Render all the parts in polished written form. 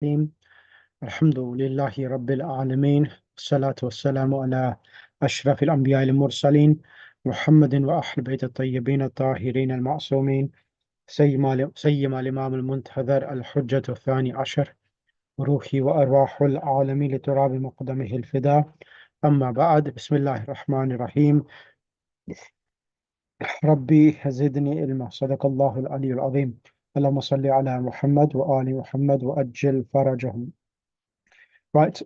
الرحيم الحمد لله رب العالمين والصلاة والسلام على أشرف الأنبياء المرسلين محمد وأهل بيت الطيبين الطاهرين المعصومين سيما الإمام المنتظر الحجة الثاني عشر روحي وأرواح العالمين لتراب مقدمه الفداء أما بعد بسم الله الرحمن الرحيم ربي زدني علما صدق الله العلي العظيم اللهم صل على محمد وآل محمد وأجل فرجهم. Right.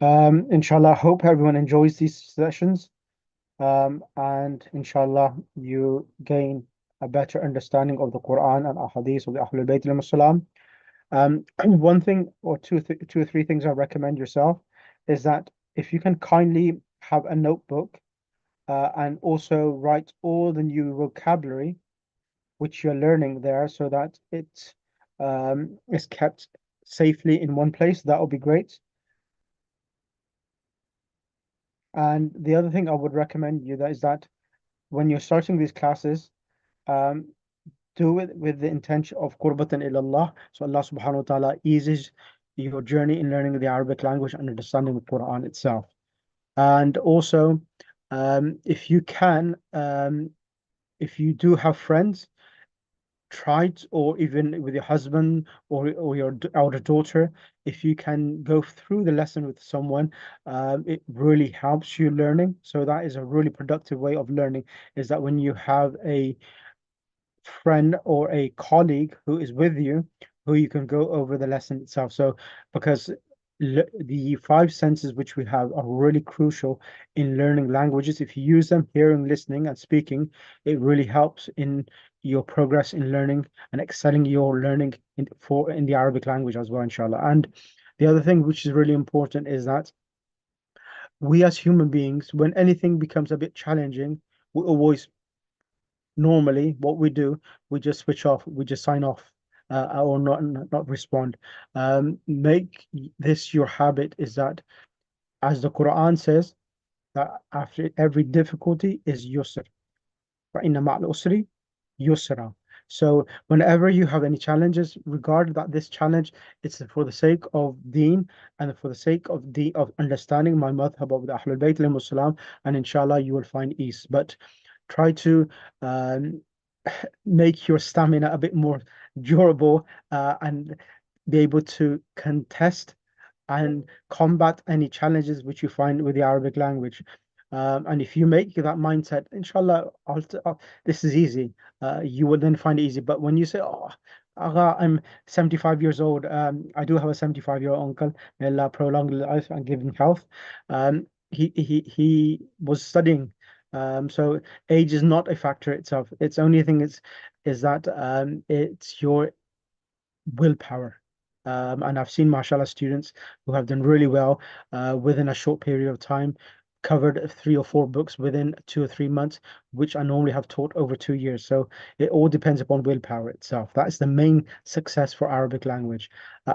Inshallah, I hope everyone enjoys these sessions. And inshallah, you gain a better understanding of the Quran and Ahadith of the Ahlul Bayt alayhim salam. One thing or two or three things I recommend yourself is that if you can kindly have a notebook and also write all the new vocabulary which you're learning there so that it is kept safely in one place, that would be great. And the other thing I would recommend you that is that when you're starting these classes, um, do it with the intention of qurbatan ilallah. So Allah subhanahu wa ta'ala eases your journey in learning the Arabic language and understanding the Quran itself. And also, if you can, if you do have friends, try to, or even with your husband or your elder daughter, if you can go through the lesson with someone, it really helps you learning. So that is a really productive way of learning, is that when you have a friend or a colleague who is with you, who you can go over the lesson itself. So, because the five senses which we have are really crucial in learning languages. If you use them, hearing, listening, and speaking, it really helps in your progress in learning and excelling your learning in the Arabic language as well, inshallah. And the other thing which is really important is that we as human beings, when anything becomes a bit challenging, we always normally what we do, we just switch off, we just sign off, or not respond. Make this your habit, is that as the Quran says, that after every difficulty is yusr. فَإِنَّ مَعَ الْعُسْرِ يُسْرًا. So whenever you have any challenges, regard that this challenge, it's for the sake of deen and for the sake of understanding my madhab of the Ahlul Bayt alayhimus salam, and inshallah you will find ease. But try to um, make your stamina a bit more durable and be able to contest and combat any challenges which you find with the Arabic language. And if you make that mindset, inshallah, this is easy. You will then find it easy. But when you say, "Oh, Agha, I'm 75 years old," I do have a 75-year-old uncle. May Allah prolong his life and give him health. He was studying. So age is not a factor itself. Its only thing is that it's your willpower. And I've seen, mashallah, students who have done really well within a short period of time, covered 3 or 4 books within 2 or 3 months, which I normally have taught over 2 years. So it all depends upon willpower itself. That is the main success for Arabic language.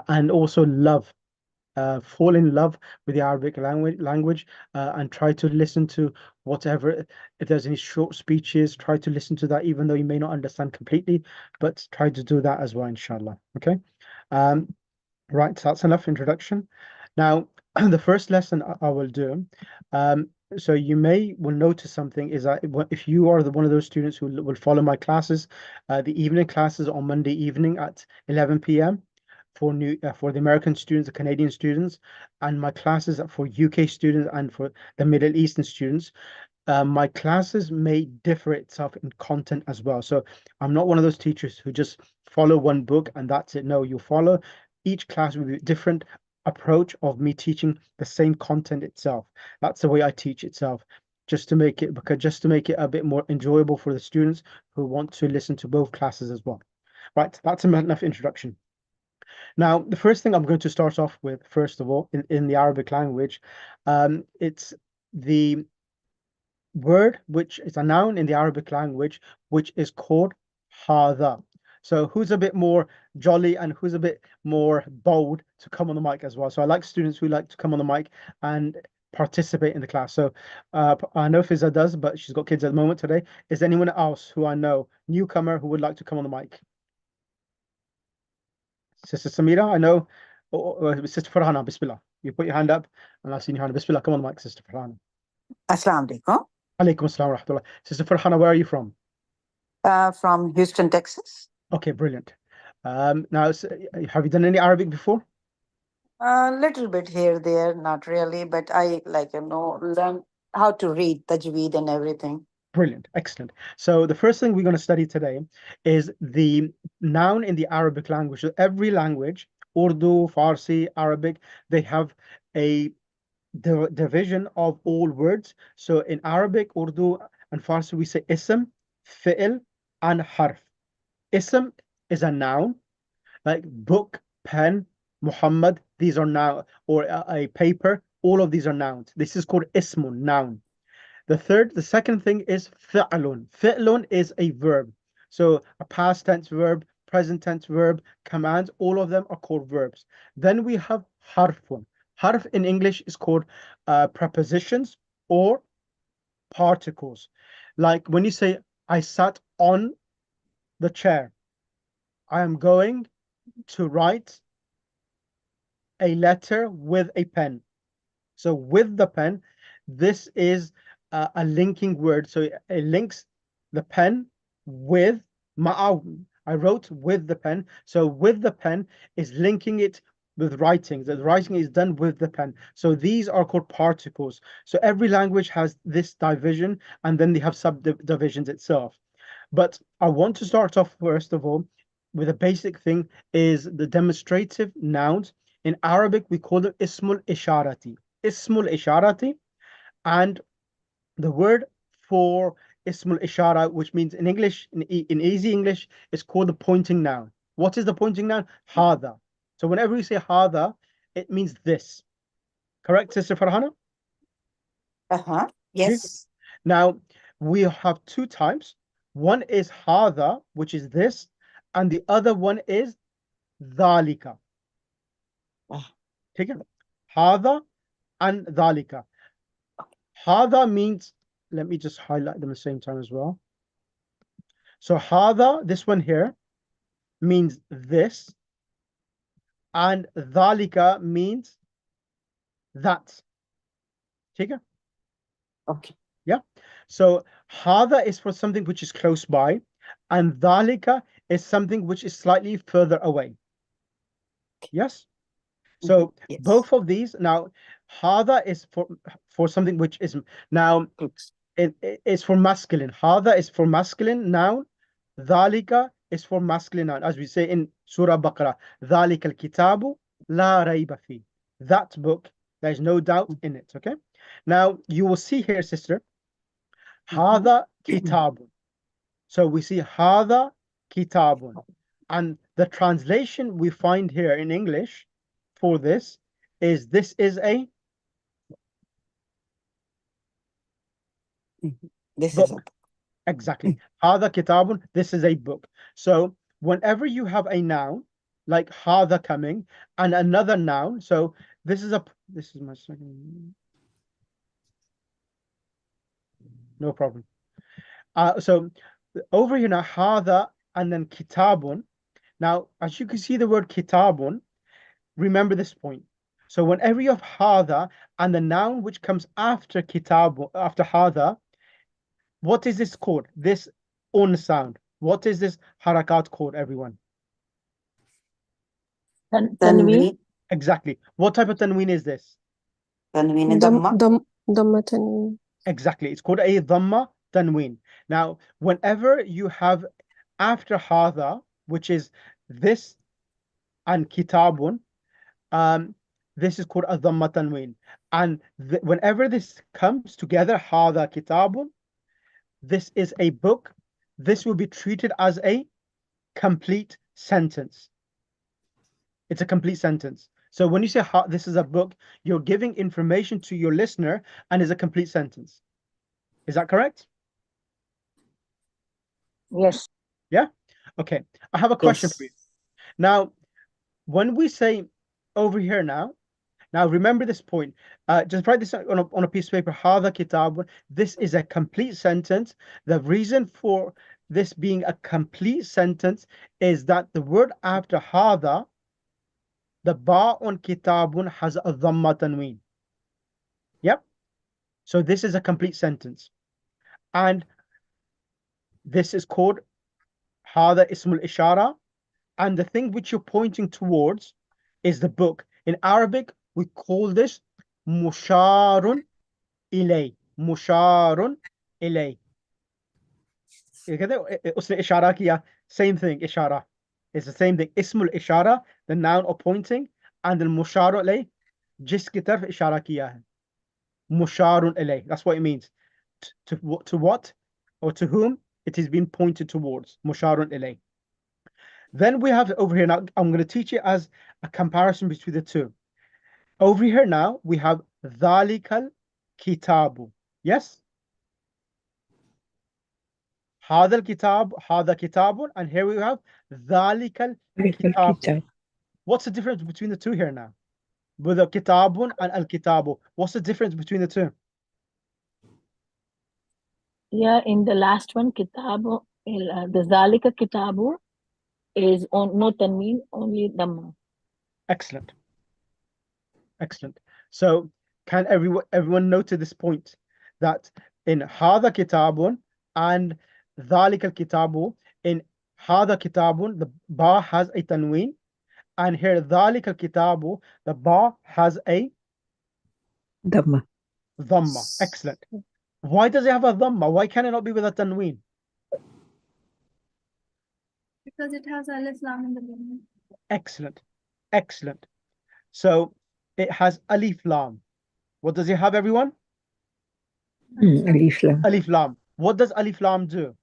And also love. Fall in love with the Arabic language and try to listen to whatever, if there's any short speeches, try to listen to that, even though you may not understand completely, but try to do that as well, inshallah. Okay. Um, right, so that's enough introduction. Now, the first lesson I will do, so you will notice something is that if you are one of those students who will follow my classes, the evening classes on Monday evening at 11 p.m. For the American students, the Canadian students, and my classes for UK students and for the Middle Eastern students, my classes may differ itself in content as well. So I'm not one of those teachers who just follow one book and that's it. No, you follow each class with a different approach of me teaching the same content itself. That's the way I teach itself, just to make it a bit more enjoyable for the students who want to listen to both classes as well. Right, that's enough introduction. Now, the first thing I'm going to start off with, first of all, in the Arabic language, it's the word which is a noun in the Arabic language, which is called hadha. So who's a bit more jolly and who's a bit more bold to come on the mic as well? So I like students who like to come on the mic and participate in the class. So I know Fizza does, but she's got kids at the moment today. Is there anyone else who I know, newcomer, who would like to come on the mic? Sister Samira, I know Sister Farhana, Bismillah. You put your hand up, and I've seen your hand. Bismillah. Come on, Mike, Sister Farhana. Assalamu alaikum. Alaikum assalam wa rahmatullah. Sister Farhana, where are you from? From Houston, Texas. Okay, brilliant. Now, have you done any Arabic before? A little bit here, there, not really, but I learn how to read Tajweed and everything. Brilliant, excellent. So the first thing we're going to study today is the noun in the Arabic language. So every language, Urdu, Farsi, Arabic, they have a division of all words. So in Arabic, Urdu, and Farsi, we say ism, fi'l, and harf. Ism is a noun, like book, pen, Muhammad, these are now, or a paper, all of these are nouns. This is called ismun, noun. The second thing is fi'lun. Fi'lun is a verb. So a past tense verb, present tense verb, commands, all of them are called verbs. Then we have harfun. Harf in English is called prepositions or particles. Like when you say, I sat on the chair, I am going to write a letter with a pen. So with the pen, this is a linking word. So it links the pen with I wrote with the pen. So with the pen is linking it with writing. The writing is done with the pen. So these are called particles. So every language has this division, and then they have subdivisions itself. But I want to start off first of all with a basic thing is the demonstrative nouns. In Arabic, we call them ismul isharati. Ismul isharati, and the word for ismul ishara, which means in English, in easy English, is called the pointing noun. What is the pointing noun? Hada. So whenever we say hada, it means this. Correct, Sister Farhana? Yes. Now, we have two types. One is hada, which is this, and the other one is dhalika. Okay? Hada and dhalika. Hada means, let me just highlight them at the same time as well. So hada, this one here, means this, and dhalika means that. Okay. Yeah. So hada is for something which is close by, and dhalika is something which is slightly further away. Yes. So yes. both of these now, hada is for something which is now it's for masculine. Hada is for masculine noun. Dhalika is for masculine noun, as we say in Surah Baqarah. Dhalika al-kitabu la rayba fi. That book, there is no doubt in it. Okay. Now you will see here, sister, hada kitabun. So we see hada kitabun, and the translation we find here in English for this is a this book. is a book. Exactly. Hada kitabun, this is a book. So whenever you have a noun like hada coming and another noun, so this is my second. No problem. So over here now, hada and then kitabun. Now, as you can see the word kitabun, remember this point. So whenever you have hada and the noun which comes after kitabu, after hada, what is this called? This un sound. What is this harakat called, everyone? Tanween. Exactly. What type of tanween is this? Tanween and dhamma. Dhamma tanween. Exactly. It's called a dhamma tanween. Now, whenever you have after hada, which is this and kitabun, this is called a dhamma tanween. And whenever this comes together, hada kitabun, this is a book. This will be treated as a complete sentence. It's a complete sentence. So when you say this is a book, you're giving information to your listener and is a complete sentence. Is that correct? Yes. Yeah? Okay. I have a question for you. Now, when we say over here now remember this point. Just write this on a piece of paper. Hada kitab. This is a complete sentence. The reason for this being a complete sentence is that the word after hada The ba on kitabun has a dhamma tanween. Yep. So this is a complete sentence. And this is called hada ismul ishara. And the thing which you're pointing towards is the book. In Arabic, we call this musharun ilay. Musharun ilay. उसने इशारा किया. Same thing, ishara. It's the same thing. Ismul ishara, the noun of pointing, and the musharu ilay, जिसकी तरफ इशारा किया है. Musharun ilay. That's what it means. To what or to whom it has been pointed towards. Musharun ilay. Then we have over here now, I'm going to teach you as a comparison between the two. Over here now, we have dhalikal kitabu. Yes? Hadal kitab, hada kitabun, and here we have dhalikal kitabu. What's the difference between the two here now? With the kitabun and al kitabu. What's the difference between the two? Yeah, in the last one, kitabu, the zalika kitabu is on no tanween, only dhamma. Excellent. Excellent. So can everyone note to this point that in hada kitabun and dhalik al kitabu, in hada kitabun the ba has a tanween, and here dhalik al kitabu the ba has a Dhamma. dhamma. Excellent. Why does it have a dhamma? Why can it not be with a tanween? Because it has alif lam in the beginning. Excellent. Excellent. So it has alif lam. What does it have, everyone? Alif lam. Alif lam. What does alif lam do?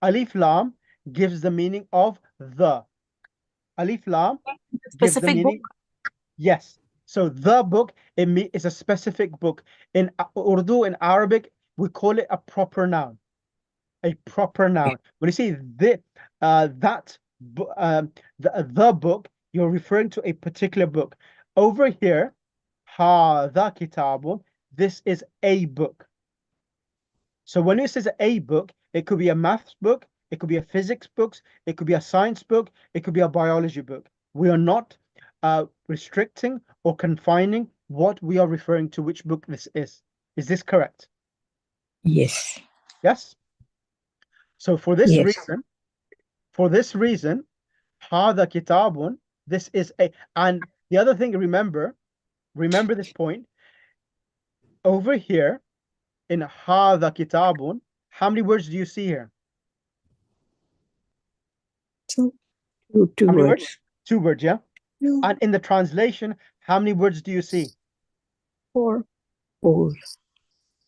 Alif lam gives the meaning of the. Alif lam gives the Specific book. meaning. Yes. So the book is a specific book. In Urdu, in Arabic, we call it a proper noun. A proper noun. When you say the book, you're referring to a particular book. Over here, hadha kitabun, this is a book. So when it says a book, it could be a maths book, it could be a physics book, it could be a science book, it could be a biology book. We are not restricting or confining what we are referring to, which book this is. Is this correct? Yes. Yes. So for this Yes. reason, hadha kitabun, this is a, and the other thing, remember this point. Over here in hadha kitabun, how many words do you see here? Two How many words. 2 words, yeah? And in the translation, how many words do you see? 4. Four.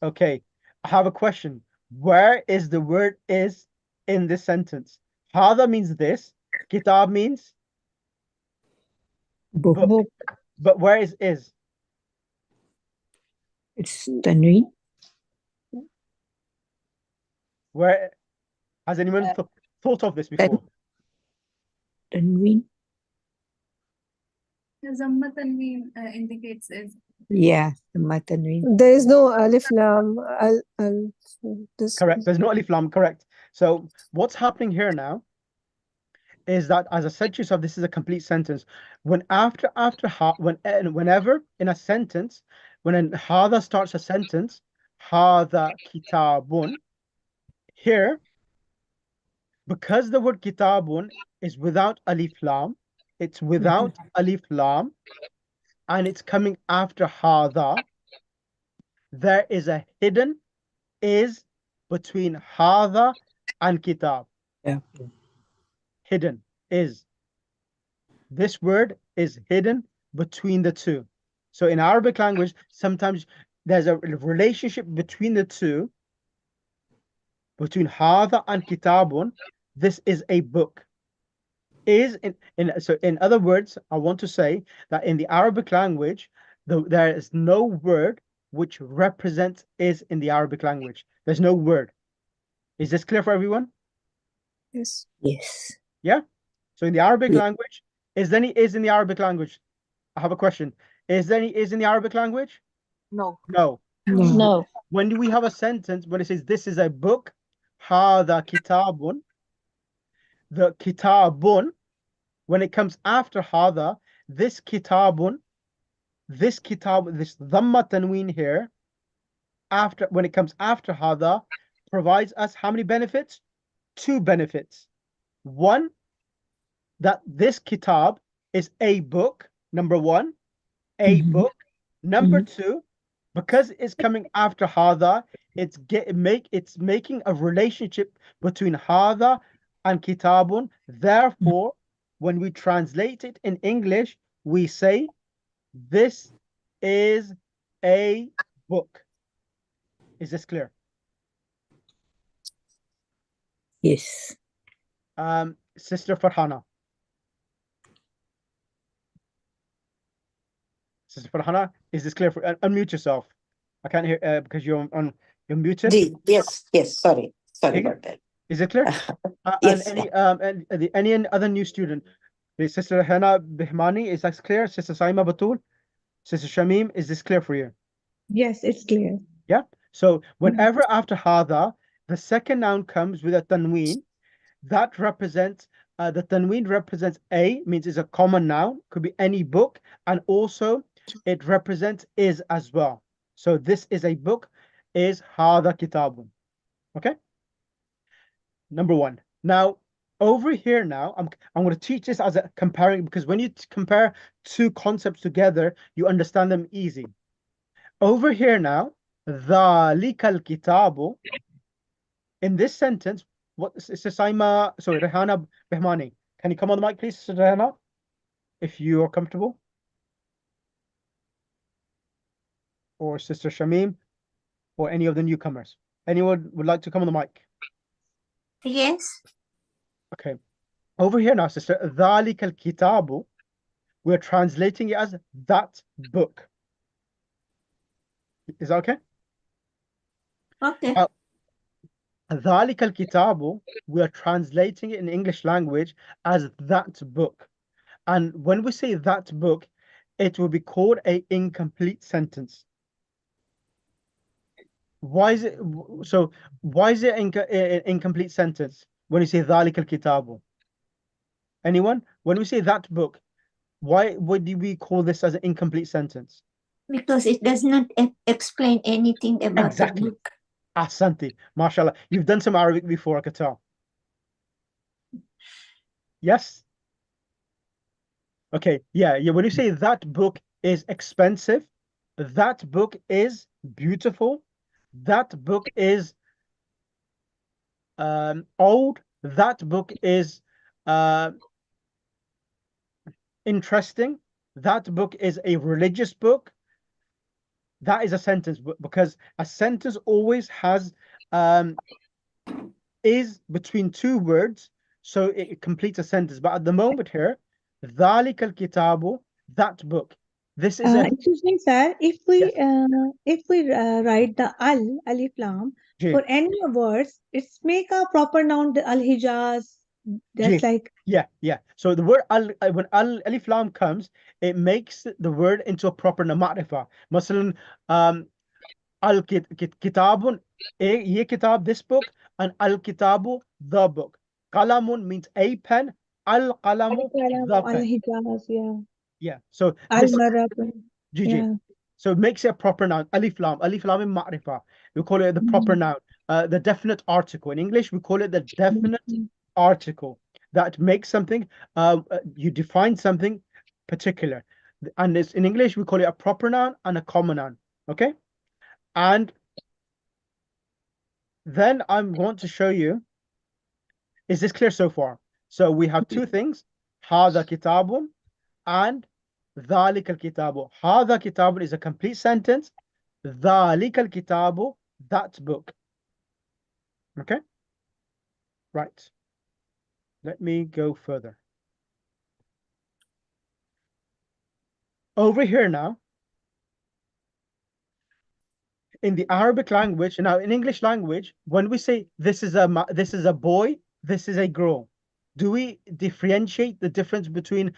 Okay, I have a question. Where is the word is in this sentence? Hadha means this, kitab means Book. book. But where is? It's tanween. Where has anyone thought of this before? Tanween. The Zamma tanween indicates is. Yeah, Dhamma tanween. There is no alif lam. This Correct. There's no alif lam. Correct. So what's happening here now is that, as I said to yourself, this is a complete sentence. Whenever in a sentence, when a hadha starts a sentence, hadha kitabun, here, because the word kitabun is without alif lam, it's without alif lam, and it's coming after hadha, there is a hidden is between hadha and kitab. Yeah. Hidden is. This word is hidden between the two. So in Arabic language, sometimes there's a relationship between the two, between hadha and kitabun. This is a book. So in other words, I want to say that in the Arabic language, there is no word which represents is in the Arabic language. There's no word. Is this clear for everyone? Yes. Yes. Yeah. So in the Arabic Yeah. language, is there any is in the Arabic language? I have a question. Is there any is in the Arabic language? No. No. No. No. When do we have a sentence when it says this is a book, hadha kitabun, the kitabun, when it comes after hadha, this kitabun, this dhamma tanween here, when it comes after hada, provides us how many benefits? 2 benefits. One, that this kitab is a book, number 1, a Mhm. book. Number Mhm. 2, because it's coming after hada, it's making a relationship between hada and kitabun. Therefore, when we translate it in English, we say this is a book. Is this clear? Yes. Sister Farhana. Sister Farhana, is this clear? Unmute yourself. I can't hear because you're muted. Yes, sorry Okay. about that. Is it clear? Yes, And any other new student? Sister Hana Bihmani, is that clear? Sister Saima Batul? Sister Shamim, is this clear for you? Yes, it's clear. Yeah. So whenever after hada, the second noun comes with a tanween, that represents the tanween represents a, means it's a common noun, could be any book, and also it represents is as well. So this is a book, is hada kitabun. Okay. Number 1. Now over here now, I'm going to teach this as a comparing, because when you compare 2 concepts together, you understand them easy. Over here now, dhalikal kitabu, in this sentence, what Sister Saima, sorry, Rehana Behmani, can you come on the mic, please, Sister Rehana, if you are comfortable? Or Sister Shamim, or any of the newcomers. Anyone would like to come on the mic? Yes. Okay. Over here now, Sister, dhalikal kitabu, we're translating it as that book. Is that okay? Okay. Dhalikal kitabu, we are translating it in English language as that book. And when we say that book, it will be called an incomplete sentence. Why is it so? Why is it an incomplete sentence when you say dhalikal kitabu? Anyone? When we say that book, why would we call this as an incomplete sentence? Because it does not explain anything about Exactly. the book. Ahsanti, mashallah. You've done some Arabic before, I could tell. Yes? Okay, yeah. When you say that book is expensive, that book is beautiful, that book is old, that book is interesting, that book is a religious book, that is a sentence, because a sentence always has is between 2 words, so it completes a sentence. But at the moment here, ذَلِكَ الْكِتَابُ, that book. This is a Excuse me, sir. If we Yes. write the alif lam Ji, for any words, it's make a proper noun the al hijaz. That's ji. like Yeah. So the word when alif lam comes, it makes the word into a proper ma'rifa. Masalan, kitabun, ye kitab, this book, and al kitabu, the book. Qalamun means a pen, al qalamu, the al pen. hijaz, yeah. Yeah. So Al this marab, GG. yeah. So it makes it a proper noun. Alif lam in ma'rifa. We call it the proper noun. The definite article. In English, we call it the definite article that makes something, you define something particular. And it's, in English, we call it a proper noun and a common noun. Okay? And then I'm going to show you, is this clear so far? So we have 2 things, هذا كتاب and ذلك الكتاب. هذا كتاب is a complete sentence. ذلك الكتاب, that book. Okay? Right. Let me go further. Over here now, in the Arabic language, now in English language, when we say this is a boy, this is a girl, do we differentiate the difference between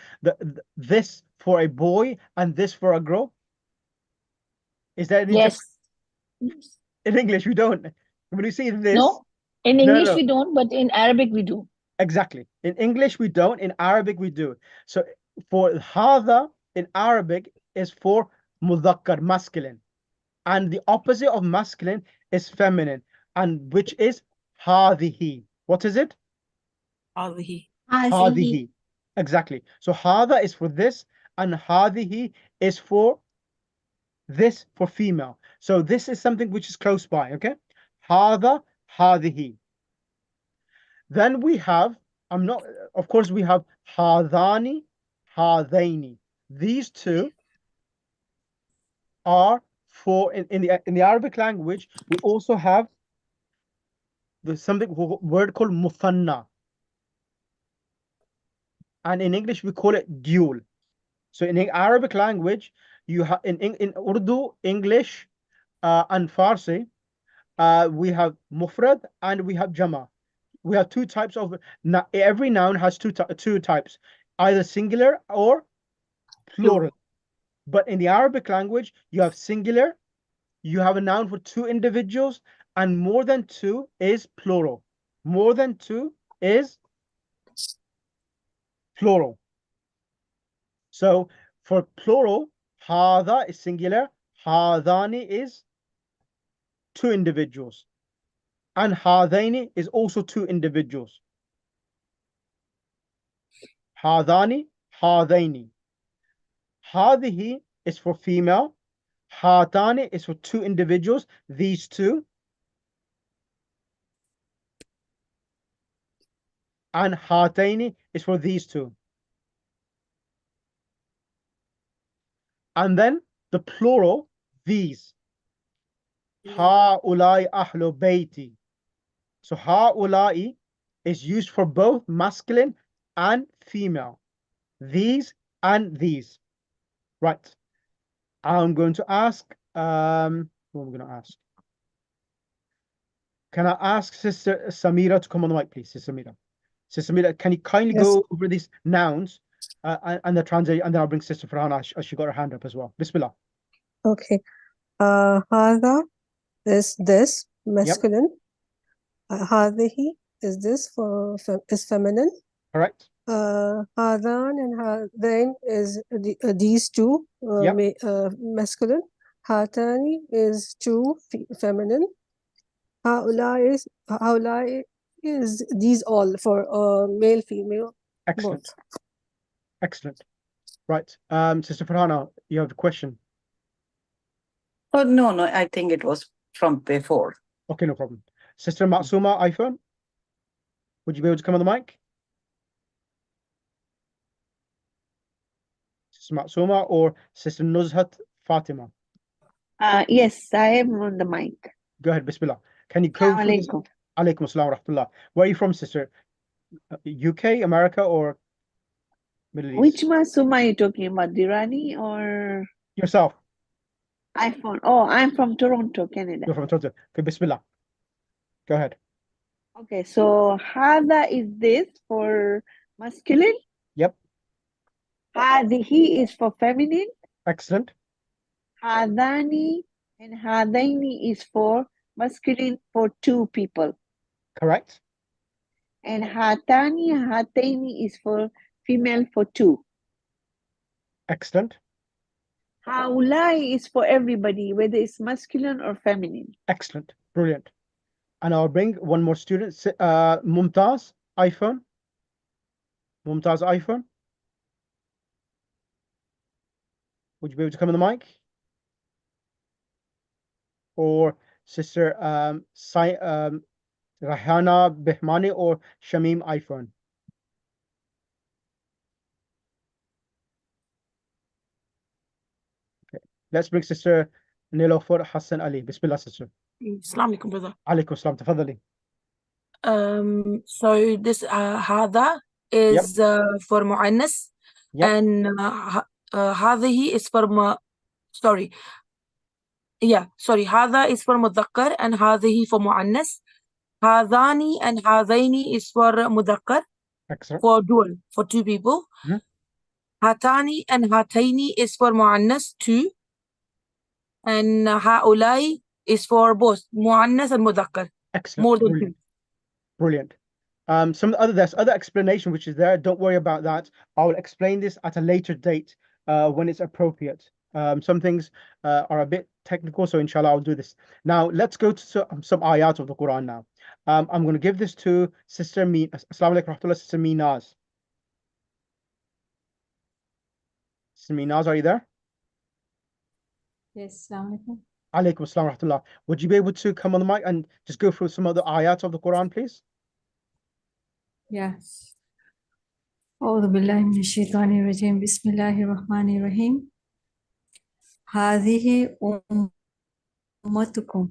this for a boy and this for a girl? Is there any difference? Yes. In English, we don't. When you say this, No, in No, English no. we don't, but in Arabic we do. Exactly. In English, we don't. In Arabic, we do. So for hadha in Arabic is for mudhakkar, masculine, and the opposite of masculine is feminine, and which is hadhihi. What is it? هذه Hadihi. Exactly. So hadha is for this, and hadihi is for this, for female. So this is something which is close by. Okay. Hadha, hadihi. Then we have, of course, we have hadani, hadaini. These two are for in the Arabic language. We also have word called muthanna, and in English we call it dual. So in the Arabic language, you have in Urdu, English, and Farsi, we have mufrad and we have jama. We have two types of every noun has two types, either singular or plural. But in the Arabic language, you have singular, you have a noun for two individuals, and more than two is plural. More than two is plural. So for plural, hadha is singular, hadani is two individuals, and hadaini is also two individuals. Hadani, hadaini. Hadihi is for female, hatani is for two individuals, these two, and hataini is for these two. And then the plural, these. Ha'ulai ahlu bayti. So ha'ulai is used for both masculine and female. These and these. Right. I'm going to ask, what am I going to ask? Can I ask Sister Samira to come on the mic, please? Sister Samira. Sister Samira, can you kindly go over these nouns and the translation, and then I'll bring Sister Farhana as she got her hand up as well. Bismillah. Okay. Hadha is this, masculine. Hadihi is this, is feminine. Correct. Hadan and Hadain is these two, masculine. Hatani is two, feminine. Haulai is these all for male, female. Excellent. Both. Excellent. Right. Sister Farhana, you have a question. Oh, no, I think it was from before. Okay, no problem. Sister Matsuma iPhone, would you be able to come on the mic? Sister Matsuma or Sister Nuzhat Fatima? Yes, I am on the mic. Go ahead, Bismillah. Can you go through this? Alaikum. Alaikum assalam wa rahmatullah. Where are you from, sister? UK, America, or Middle East? Which Masuma are you talking about? Dirani or Yourself. iPhone? Oh, I'm from Toronto, Canada. You're from Toronto. Okay, Bismillah. Go ahead. Okay, so Hada is this for masculine. Yep. Hadihi is for feminine. Excellent. Hadani and Hadaini is for masculine for two people. Correct. And Hatani, Hataini is for female for two. Excellent. Haulai is for everybody, whether it's masculine or feminine. Excellent. Brilliant. And I'll bring one more student, Mumtaz iPhone. Mumtaz iPhone. Would you be able to come on the mic? Or Sister Rahana Behmani or Shamim iPhone. Okay. Let's bring Sister Nilofer Hassan Ali. Bismillah, sister. Assalamu alaikum, brother. Alaikum salam. Tafadali. So this هذا is for mu'annas, and هذه is for هذا is for مذكر and هذه for mu'annas. هذاني and هذيني is for مذكر. Excellent. For dual, for two people. هاتاني and هاتيني is for mu'annas, two. And هؤلاء is for both mu'annas and مذكر. Excellent. More than Brilliant. two. Brilliant. There's other explanation which is there. Don't worry about that. I will explain this at a later date when it's appropriate. Some things are a bit technical, so inshallah I'll do this. Now let's go to some ayat of the Quran now. I'm going to give this to Sister Min. Assalamu alaikum rahmatullah, Sister Minaz. Sister Minaz, are you there? Yes, Assalamu alaikum. Alaikum assalam rahmatullah. Would you be able to come on the mic and just go through some of the ayat of the Quran, please? Yes. أعوذ بالله من الشيطان الرجيم بسم الله الرحمن الرحيم هذه أمتكم.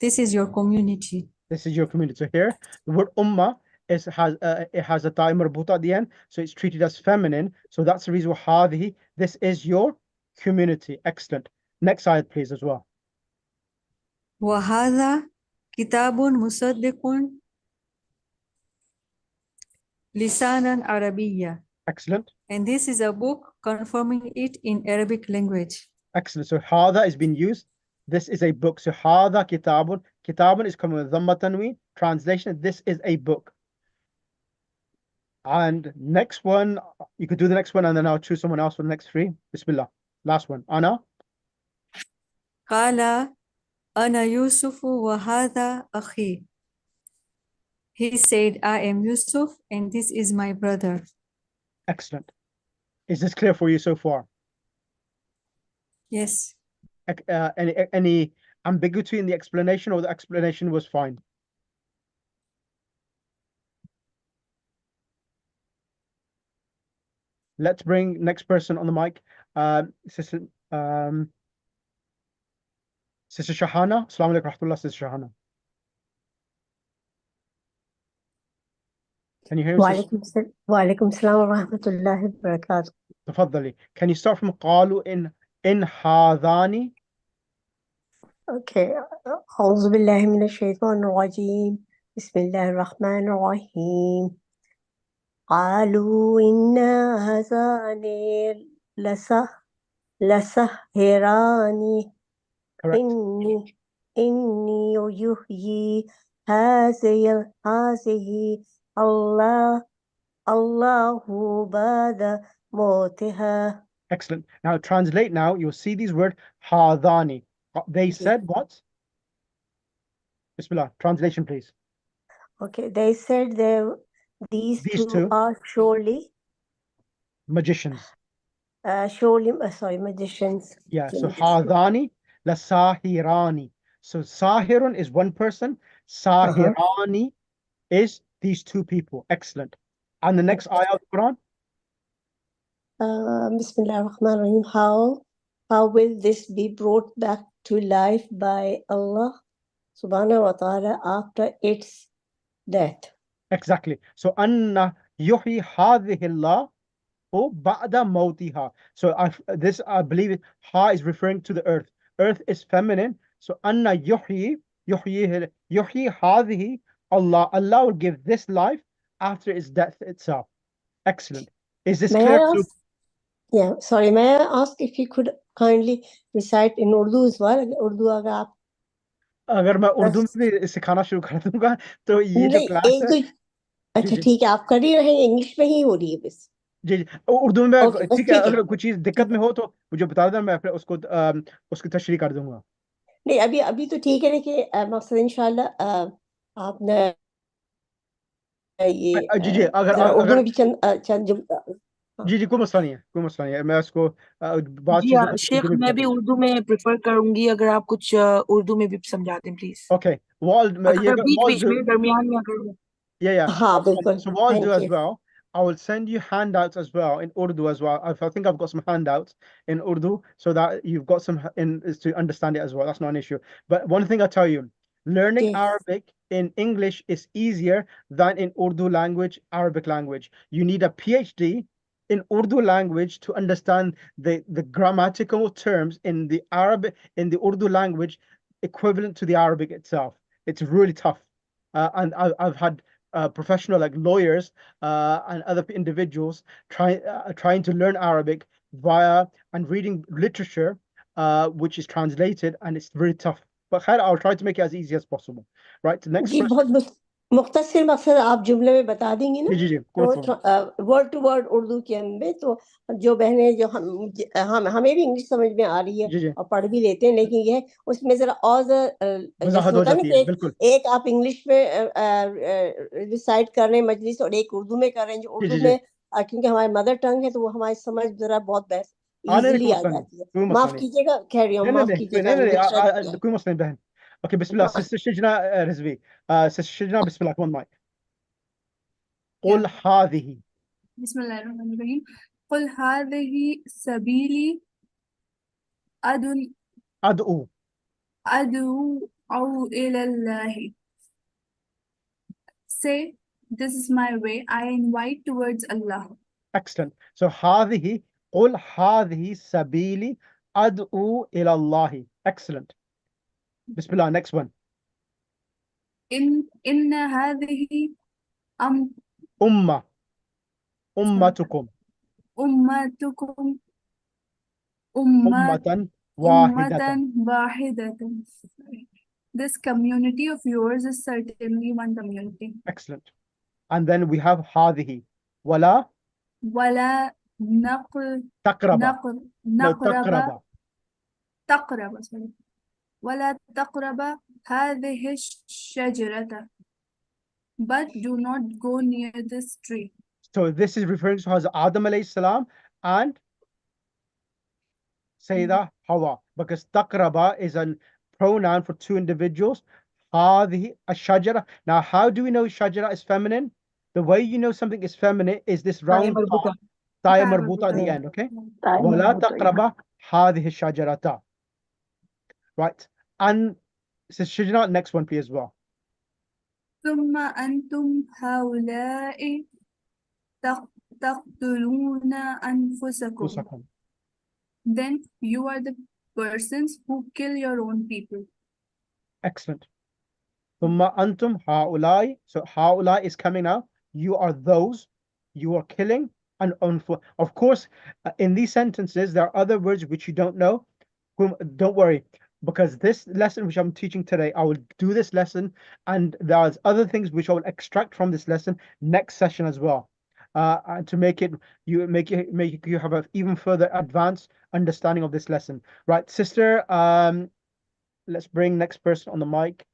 This is your community. This is your community. So here, the word ummah it has a ta marbuta at the end, so it's treated as feminine. So that's the reason why hadhi, this is your community. Excellent. Next ayat, please, as well. وهذا كتاب مصدق لسانا عربيا. Excellent. And this is a book confirming it in Arabic language. Excellent. So hadha has been used. This is a book. So hadha kitabun. Kitabun is coming with dhamma tanween. Translation, this is a book. And next one, you could do the next one and then I'll choose someone else for the next three. Bismillah. Last one. Ana. قال أنا يوسف وهذا أخي. He said, I am Yusuf and this is my brother. Excellent. Is this clear for you so far? Yes. Any ambiguity in the explanation, or the explanation was fine? Let's bring next person on the mic. Sister Shahana. Assalamu alaikum rahmatullah, Sister Shahana. Can you hear me? وعليكم السلام ورحمة الله وبركاته. تفضلي. Can you start from قالوا in هذان? Okay. أعوذ بالله من الشيطان الرجيم. بسم الله الرحمن الرحيم. قالوا إن هذان لساحران. Correct. إني يحيي هذه الله بعد موتها. Excellent. Now translate now. You'll see these words hadani. They said what? Bismillah. Translation, please. Okay, they said these two are surely magicians. Magicians. Yeah, so hadani la sahirani. So sahirun is one person, sahirani is these two people. Excellent. And the next ayah of the Quran? Bismillah ar-Rahman ar-Rahim. How will this be brought back to life by Allah subhanahu wa ta'ala after its death? Exactly. So anna yuhyi hadhihi Allah ba'da mawtiha. So I believe ha is referring to the earth. Earth is feminine. So anna yuhyi hadhihi Allah. Allah will give this life after its death itself. Excellent. Is this clear? Yeah, sorry. May I ask if you could kindly recite in Urdu as well? Urdu अगर आप अगर मैं उर्दू में भी सिखाना शुरू कर दूंगा तो ये जो क्लास है अच्छा ठीक है आप कर ही रहे हैं इंग्लिश में ही हो रही है बस जी उर्दू में ठीक है अगर कुछ चीज दिक्कत में हो तो मुझे बता देना मैं फिर उसकी तशरीह कर दूंगा नहीं अभी तो ठीक है देखिए मकसद इंशाल्लाह आपने ये जी अगर उर्दू में भी चंद जी कोई मसला नहीं है मैं उसको बात जी शेख मैं भी उर्दू में प्रेफर करूंगी अगर आप कुछ उर्दू में भी समझा दें प्लीज ओके वॉल बीच में दरमियान में अगर yeah हाँ बिल्कुल so what I'll do as well I will send you handouts as well in Urdu as well. I think I've got some handouts in Urdu so that you've got some to understand it as well. That's not an issue. But one thing I tell you, learning Arabic in English is easier than in Urdu language, Arabic language. You need a PhD in Urdu language to understand the grammatical terms in the Urdu language equivalent to the Arabic itself. It's really tough. And I've had professional like lawyers and other individuals trying to learn Arabic via and reading literature which is translated, and it's very tough. But I'll try to make it as easy as possible. Right, the next person. मुख्तसर मकसद आप जुमले में बता देंगी ना, जी तो word to word Urdu के अंदर, तो जो बहनें जो हम हमें भी इंग्लिश समझ में आ रही है और पढ़ भी लेते हैं, लेकिन ये उसमें जरा और जैसे होता है ना कि एक आप इंग्लिश में रिसाइट कर रहे हैं मजलिस और एक उर्दू में कर रहे हैं, जो उर्दू में क्योंकि हमारी मदर टंग है तो वो हमारी समझ जरा बहुत इजीली आ जाती है। माफ कीजिएगा, कैरी ऑन, माफ कीजिएगा। कोई मसला नहीं बहन। Okay, Bismillah. Sister Shijna Rizvi. Sister Shijna, Bismillah. Come on, mic. قل هذه. بسم الله الرحمن الرحيم. قل هذه سبيلي أدعو أدعو إلى الله. Say, this is my way. I invite towards Allah. Excellent. So هذه قل هذه سبيلي أدعو إلى الله. Excellent. Bismillah. Next one. إن هذه أمتكم أمتكم أمة واحدة. واحدة. This community of yours is certainly one community. Excellent. And then we have هذه ولا تقرب sorry. ولا تقرب هذه الشجرة. But do not go near this tree. So this is referring to Hazrat Adam alayhi salam and Sayyidah Hawa, because taqraba is a pronoun for two individuals. Hadhi ashajara. Now, how do we know shajara is feminine? The way you know something is feminine is this round taya marbuta at the end, okay? Wala taqraba hadhihi shajarata. Right. And Shijna, next one please as well. ثم أنتم هؤلاء تقتلون أنفسكم. Then you are the persons who kill your own people. Excellent. ثم أنتم هؤلاء. So هؤلاء is coming now. You are those. You are killing. And of course, in these sentences, there are other words which you don't know. Don't worry, because this lesson which I'm teaching today, I will do this lesson, and there's other things which I will extract from this lesson next session as well, to make you have an even further advanced understanding of this lesson. Right, sister. Let's bring next person on the mic.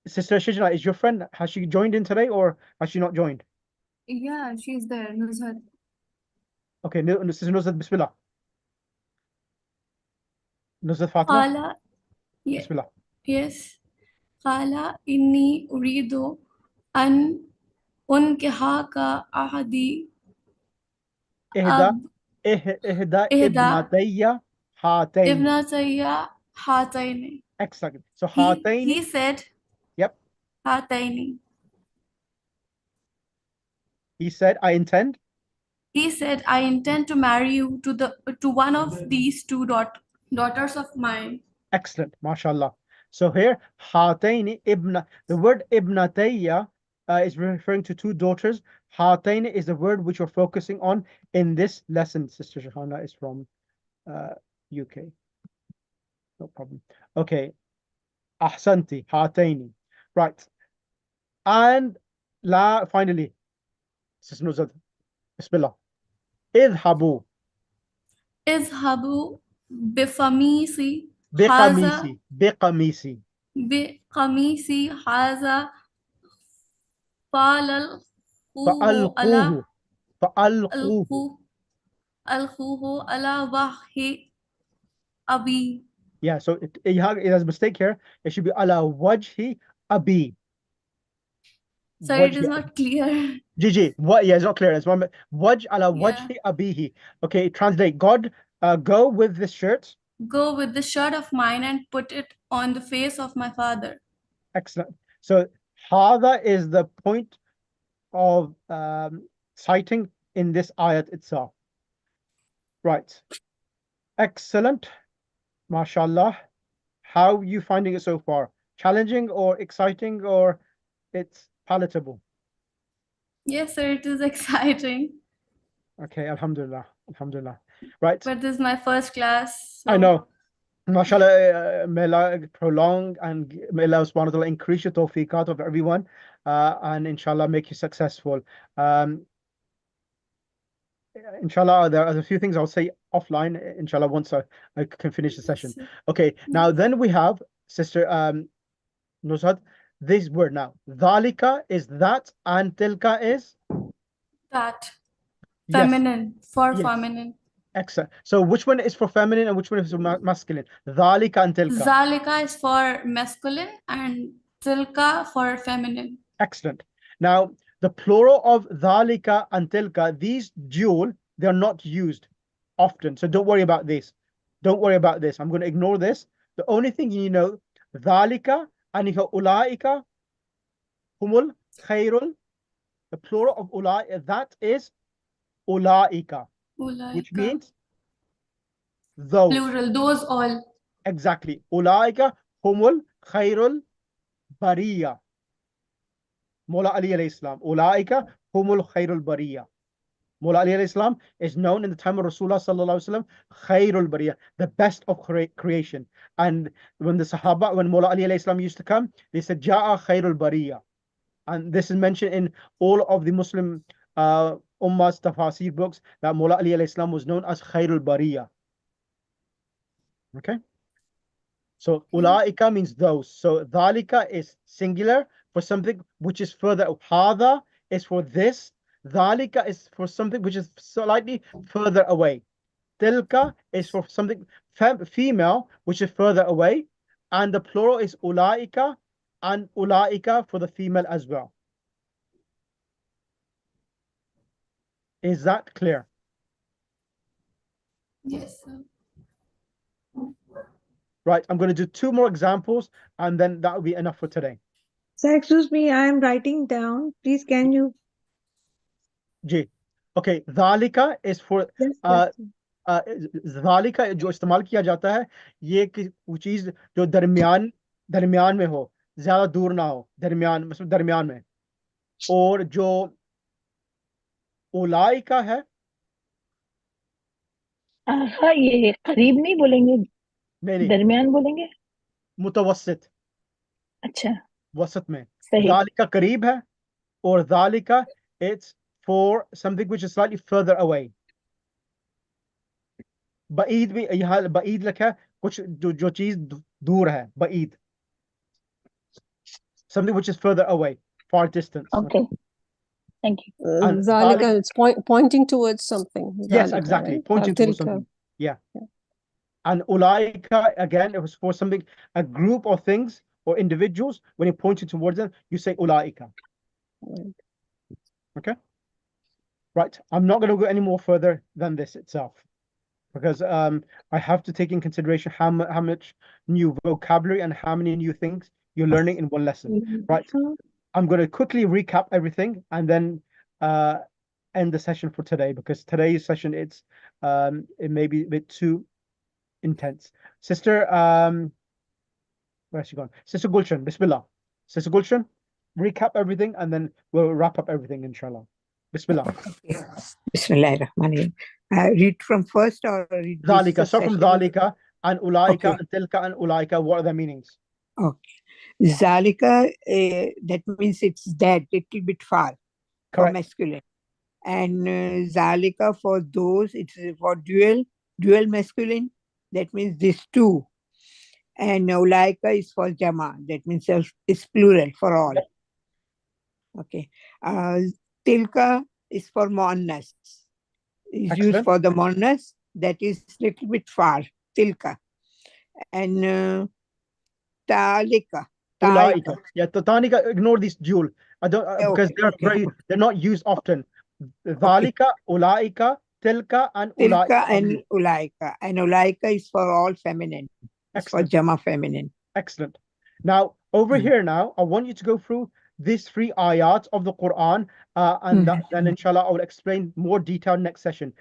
Sister Shijna, is your friend, has she joined in today or has she not joined? Yeah, she's there. Nuzhat. Okay, Sister Nuzhat, Bismillah. Nuzhat Fatima. Bismillah. Yes. قال إني أريد أن أنكحك أحدي إحدى ابنتي هاتين. Excellent. So هاتين. He said. Yep. هاتين. He said, I intend. He said, I intend to marry you to one of these two daughters of mine. Excellent. MashaAllah. So here, هاتين ibna. The word ibnatayya is referring to two daughters. Hatayn is the word which we're focusing on in this lesson. Sister Shahana is from UK. No problem. Okay. Ahsanti, Hatayni. Right. And finally, Sister Nuzhat, Bismillah. Idhabu. Idhabu bifamisi. Biqamisi. بقميصي هذا فألقوه على وجه أبي. Yeah, so it has a mistake here. It should be ala wajhi abi. So it is not clear. Gigi, what? Yeah, it's not clear. It's one. Waj ala wajhi abihi. Okay, translate. God, go with this shirt. Go with the shirt of mine and put it on the face of my father. Excellent. So hada is the point of citing in this ayat itself. Right. Excellent. MashaAllah. How are you finding it so far? Challenging or exciting, or it's palatable? Yes, sir, it is exciting. Okay, Alhamdulillah. Alhamdulillah. Right. But this is my first class. So... I know. MashaAllah, may Allah prolong and may Allah subhanahu wa ta'ala increase your tawfiqat of everyone and inshallah make you successful. Inshallah, there are a few things I'll say offline, inshallah, once I can finish the session. Okay, now then we have Sister Nusrat, this word now. Dhalika is that and tilka is? That. Yes. Feminine. For Yes. feminine. Excellent. So which one is for feminine and which one is for masculine? Dhalika and tilka. Zalika is for masculine and tilka for feminine. Excellent. Now, the plural of dhalika and tilka, these dual, they're not used often. So don't worry about this. Don't worry about this. I'm going to ignore this. The only thing you know, dhalika and ulaika, humul, khairul, the plural of ulaika, that is ulaika, which means those. Plural, those all. Exactly. Ulaika, humul, khairul, bariya. Mawla Ali alayhi salam. Ulaika humul khairul bariya. Mawla Ali alayhi salam is known in the time of Rasulullah sallallahu alaihi wasallam, khairul bariya, the best of creation. And when the Sahaba, when Mawla Ali alayhi salam used to come, they said, Ja'a khairul bariya. And this is mentioned in all of the Muslim Ummah's tafasir books that Mawla Ali alayhi salam was known as khairul bariya. Okay? So ulaika means those. So dhalika is singular for something which is further. Hada is for this. Dhalika is for something which is slightly further away. Tilka is for something female which is further away. And the plural is ulaika and ulaika for the female as well. Is that clear? Yes, sir. Right, I'm going to do 2 more examples and then that will be enough for today. Sir, excuse me, I am writing down. Please, can you? Ji. Okay, dhalika is for dhalika जो इस्तेमाल किया जाता है ये वो चीज जो दरमियान में हो, ज्यादा दूर ना हो, दरमियान में, और जो उलाइका है हाँ, ये करीब नहीं बोलेंगे, नहीं दरमियान बोलेंगे, मुतवस्सित, अच्छा, वसत में. सही. Dhalika करीब है और dhalika it's for something which is slightly further away. बईद भी यहाँ बईद लिखा है, कुछ जो चीज दूर है, बईद, something which is further away, far distance. Okay. Thank you. Zalika, it's pointing towards something. Yes, Zalika, exactly. right? Pointing towards something. Yeah. And ulaika, again, it was for something, a group of things or individuals. When you're pointing towards them, you say ulaika. Right. Okay. Right. I'm not going to go any more further than this itself, because I have to take in consideration how much new vocabulary and how many new things you're learning in one lesson. Right. I'm going to quickly recap everything and then end the session for today, because today's session it may be a bit too intense. Sister, where's she gone? Sister Gulshan, Bismillah. Sister Gulshan, recap everything and then we'll wrap up everything, inshallah. Bismillah. Okay. Bismillahirrahmanirrahim. Read from first or read Dhalika. Start from Dhalika and Ulaika and Tilka and Ulaika. What are their meanings? Okay. Zalika, that means it's that, little bit far. Correct. For masculine. And Zalika for those, it's for dual masculine. That means these two. And Ulaika is for Jama. That means it's plural for all. Okay. Tilka is for Muannas. Is used for the Muannas. That is little bit far. Tilka. And Talika. Ulaika. Yeah, Tanika, ignore this dual. I don't because they're not used often. Dhalika, Ulaika, Tilka, and Ulaika. Tilka and Ulaika. And Ulaika is for all feminine. It's for Jama feminine. Excellent. Now, over here now, I want you to go through these 3 ayats of the Quran, and then inshallah I will explain more detail next session.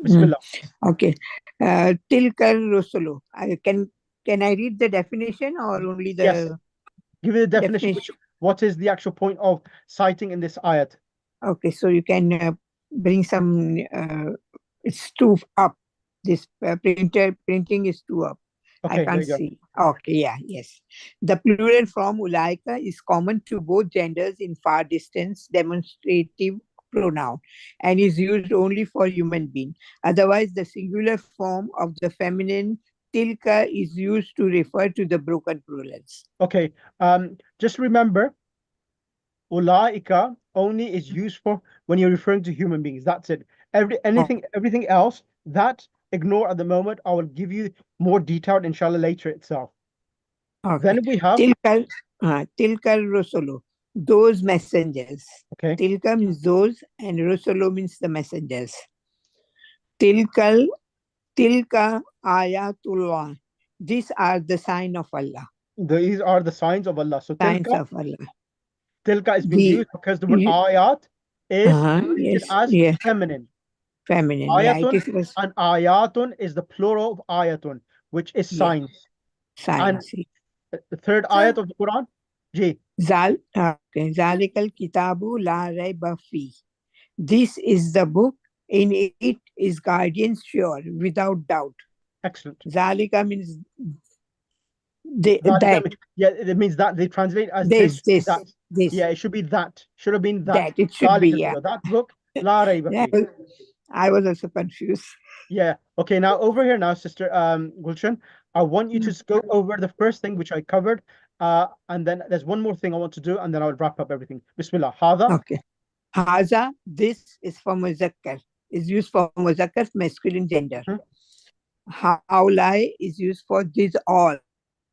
Bismillah. Okay. Tilka Rusulu. Can I read the definition or only the... Yes. Give me the definition. What is the actual point of citing in this ayat? Okay, so you can bring some, it's 2 up. This printing is 2 up. Okay, I there can't you go. see. Okay, yeah, yes. The plural form ulaika is common to both genders in far distance demonstrative pronoun and is used only for human being. Otherwise, the singular form of the feminine tilka is used to refer to the broken plurals. Okay, just remember, ulaika only is used for when you're referring to human beings. That's it. Everything else, that ignore at the moment. I will give you more detailed, inshallah, later itself. Okay. Then we have Tilkal Rusulu, those messengers. Okay. Tilka means those, and Rusulu means the messengers. Tilka ayatullah. These are the sign of Allah. These are the signs of Allah. So Signs tilka, of Allah. tilka is being used because the word ayat is treated as feminine. Feminine. Yeah, it Ayatun is and ayatun is the plural of ayatun, which is signs. signs. And the third ayat of the Quran, Ji. Zalikal kitabu la raiba fi. This is the book. In it is guidance sure, without doubt. Excellent. Zalika means that. Yeah, it means that they translate as this. Yeah, it should be that. Should have been that. It should be, yeah. That book, la raiba fi. I was also confused. Yeah. Okay. Now over here now, Sister Gulshan, I want you to go over the first thing which I covered, and then there's one more thing I want to do, and then I'll wrap up everything. Bismillah. Hada. Okay. Haza. This is for muzakkar. Is used for muzakkar, masculine gender. Haulai is used for this all.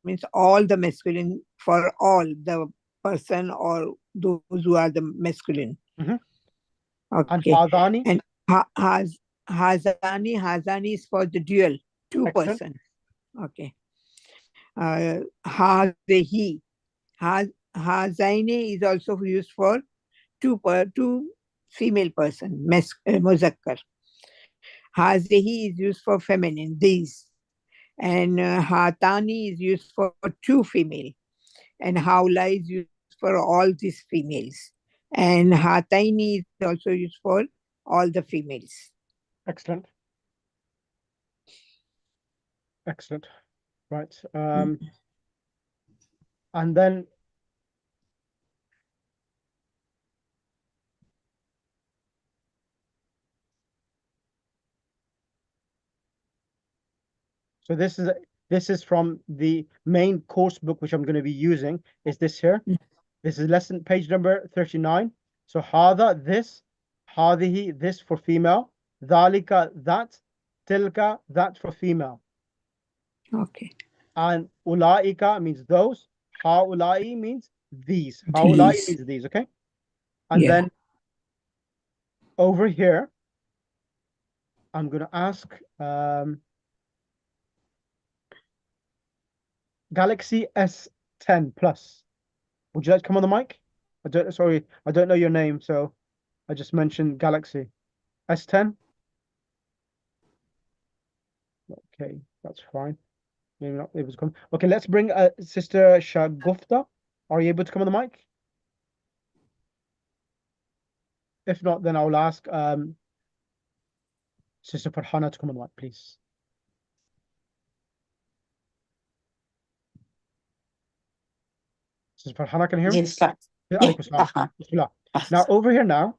Means all the masculine, for all the person or those who are the masculine. Okay. And hadani. And hazani is for the dual, two person. Okay. Hazaini is also used for two female person, muzakkar. Hazihi is used for feminine, these. And hatani is used for two female. And haula is used for all these females. And hataini is also used for all the females. Excellent. Excellent. Right. And then so this is from the main course book which I'm going to be using. Is this here? This is lesson page number 39. So hada, this, hadihi, this for female, dhalika, that, tilka, that for female. Okay. And ulaika means those, haulai means these. Haulai means these, okay? And then over here, I'm going to ask Galaxy S10 Plus. Would you like to come on the mic? I don't know your name, so I just mentioned Galaxy S10. Okay, that's fine. Maybe not able to come. Okay, let's bring Sister Shagufta. Are you able to come on the mic? If not, then I'll ask Sister Farhana to come on the mic, please. Sister Farhana, can you hear me? Yes. Now, over here now,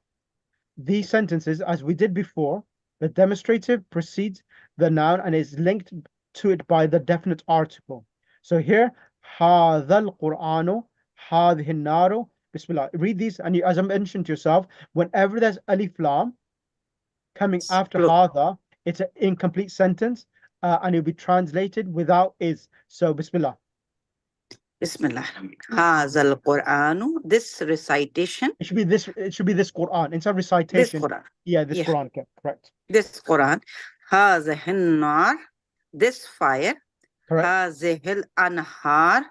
these sentences, as we did before, the demonstrative precedes the noun and is linked to it by the definite article. So here, هذا القرآن هذه النار. Bismillah. Read these, and as I mentioned to yourself, whenever there's alif lam coming after hada, it's an incomplete sentence, and it'll be translated without is. So, Bismillah. Bismillah. Hazal Quranu. This recitation. It should be this. It should be this Quran. Instead of recitation. This Quran. Yeah, this Quran. Okay, correct. This Quran. Hazihin nar. This fire. Correct. Hazihil anhar.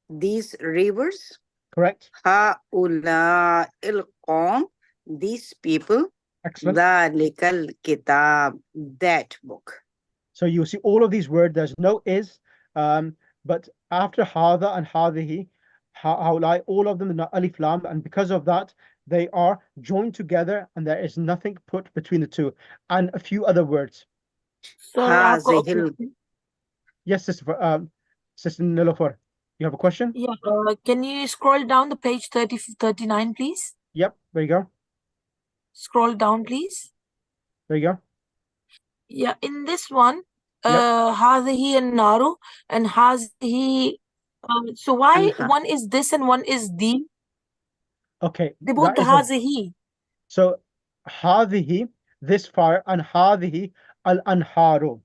These rivers. Correct. Haula il qawm. These people. Excellent. Dhalikal kitab. That book. So you see all of these words. There's no is. But after hada and hadihi, haulai, all of them are alif lam, and because of that, they are joined together, and there is nothing put between the two, and a few other words. So Yes, Sister Nilofer, you have a question? Yeah. Can you scroll down the page 39, please? Yep, there you go. Scroll down, please. There you go. Yeah, in this one, Yep. هذه النار and هذه. So why Anha. one is this and one is the? Okay, They both that is هذه. so هذه, this fire, and هذه al-anharu.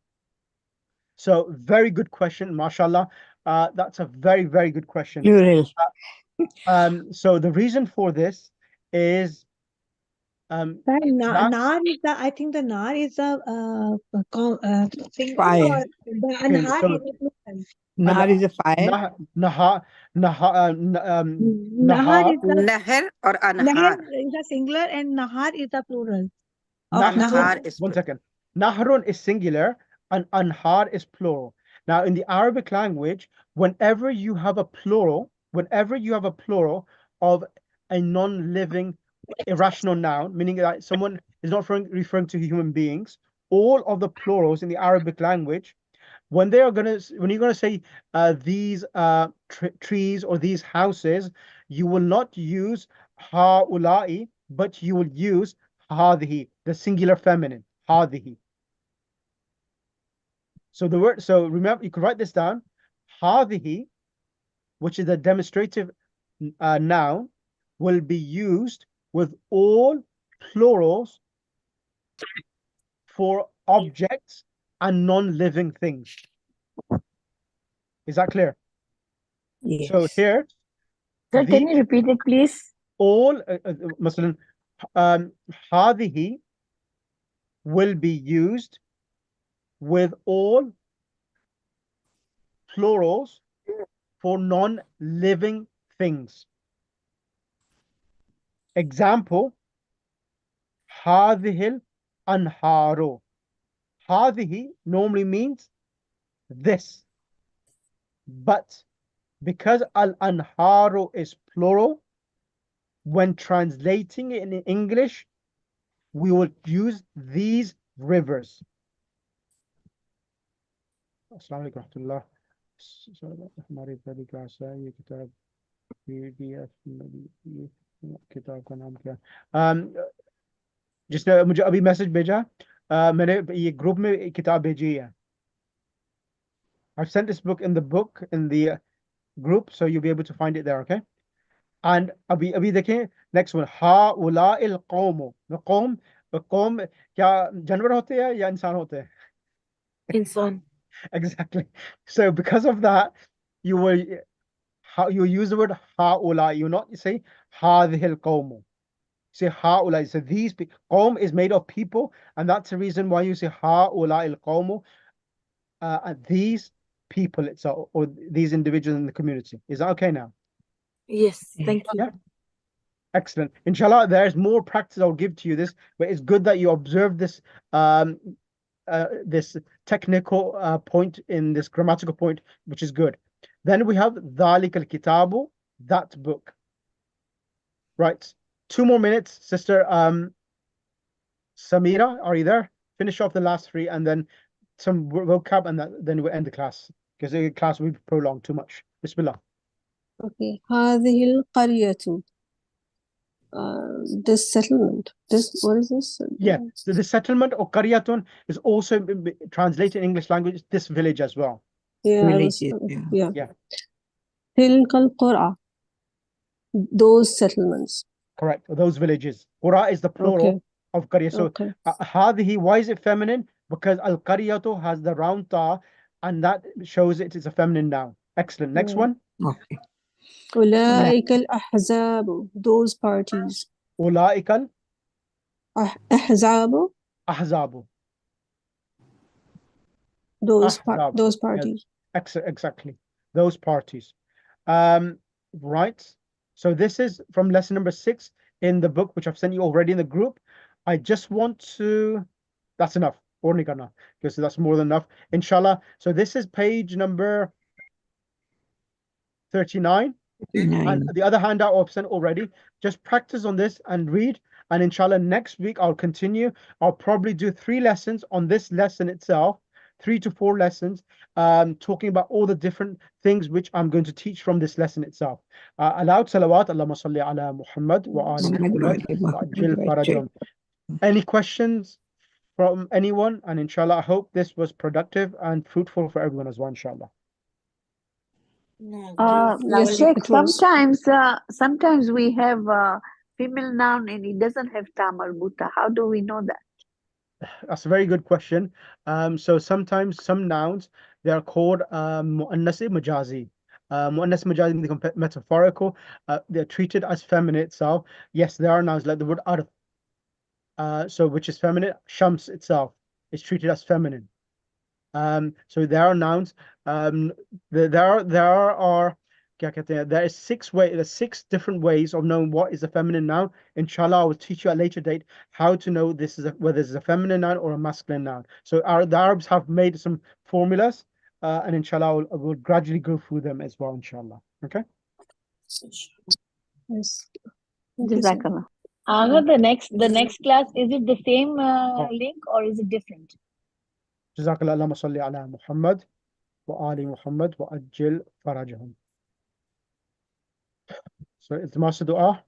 So very good question, mashallah. That's a very, very good question. Plural. So the reason for this is that Nar is the, I think the nar is the singular, Fire. or the anhar so is the plural. Nar is a fire. Nahar Nahar is the Nahr or Nahr anhar. is the singular and nahar is the plural of Nahrun, nahar. Anhar is one second. Nahrun is singular and anhar is plural. Now, in the Arabic language, whenever you have a plural of a non-living irrational noun, meaning that someone is not referring to human beings, all of the plurals in the Arabic language, when you're gonna say these trees or these houses, you will not use haulai, but you will use hadhihi, the singular feminine, hadhihi. So the word, so remember, you can write this down. Hadhihi, which is a demonstrative noun, will be used with all plurals for objects and non-living things. Is that clear? Yes. So here, Sir, can you repeat it, please? all مثلا هذه will be used with all plurals for non-living things. Example, هذه الأنهار. هذه normally means this, but because al-anharu is plural, when translating it in English, we will use these rivers. Assalamu alaikum warahmatullah. हमारी पहली class है ये किताब PDF किताब का नाम क्या जिसने मुझे अभी मैसेज भेजा मैंने ये ग्रुप में किताब भेजी है. I've sent this book in the group, so you'll be able to find it there, okay? And अभी देखें next one, हाउलाइल कौम. The कौम क्या जानवर होते हैं या इंसान होते हैं? Insan. Exactly. So because of that, you use the word haula. You not say hadhil qawm. Say haula. So these qawm is made of people, and that's the reason why you say haula il qawm. These people itself, or these individuals in the community. Is that okay now? Yes, thank you. Yeah. Excellent. Inshallah, there's more practice I'll give to you this, but it's good that you observe this this technical point in this grammatical point, which is good. Then we have ذَلِكَ الْكِتَابُ, that book. Right. 2 more minutes, Sister Samira, are you there? Finish off the last 3 and then some vocab, and then we'll end the class because the class will be prolonged too much. Bismillah. Okay. هذه القرية. This settlement. What is this? Yeah, the settlement or qaryatun is also translated in English language, this village as well. Yeah, Yeah. تلك القرى. Those settlements. Correct. Those villages. Qura is the plural of qarya. So hadhihi, why is it feminine? Because al-qaryatu has the round ta, and that shows it is a feminine noun. Excellent. Next one. Okay. أولئك الأحزاب. Those parties. أولئك الأحزاب. أحزاب. Those Ahzab. parties. Yes. Exactly. Those parties. Right. So this is from lesson number 6 in the book, which I've sent you already in the group. I just want to, that's enough. Because that's more than enough. Inshallah. So this is page number 39. And the other handout I've sent already. Just practice on this and read. And inshallah, next week I'll continue. I'll probably do 3 lessons on this lesson itself 3 to 4 lessons talking about all the different things which I'm going to teach from this lesson itself. Aloud salawat, Allahumma salli ala Muhammad wa ali Muhammad wa ajil farajahum. Any questions from anyone? And inshallah, I hope this was productive and fruitful for everyone as well, inshallah. Yes, Sheikh, it was. sometimes we have female noun and it doesn't have ta marbuta. How do we know that? That's a very good question. So sometimes some nouns, they are called mu'annas majazi. Mu'annas majazi meaning metaphorical. They're treated as feminine itself. Yes, there are nouns like the word arf. So which is feminine. Shams itself is treated as feminine. So there are nouns. There is 6 different ways of knowing what is a feminine noun. Inshallah, I will teach you at a later date how to know whether this is a feminine noun or a masculine noun. So the Arabs have made some formulas, and inshallah, I will gradually go through them as well, inshallah. Okay? Yes. Jazakallah. The next class, is it the same link or is it different? Jazakallah, Allahumma salli ala Muhammad wa ali Muhammad wa ajil farajahum. So, iltimas dua.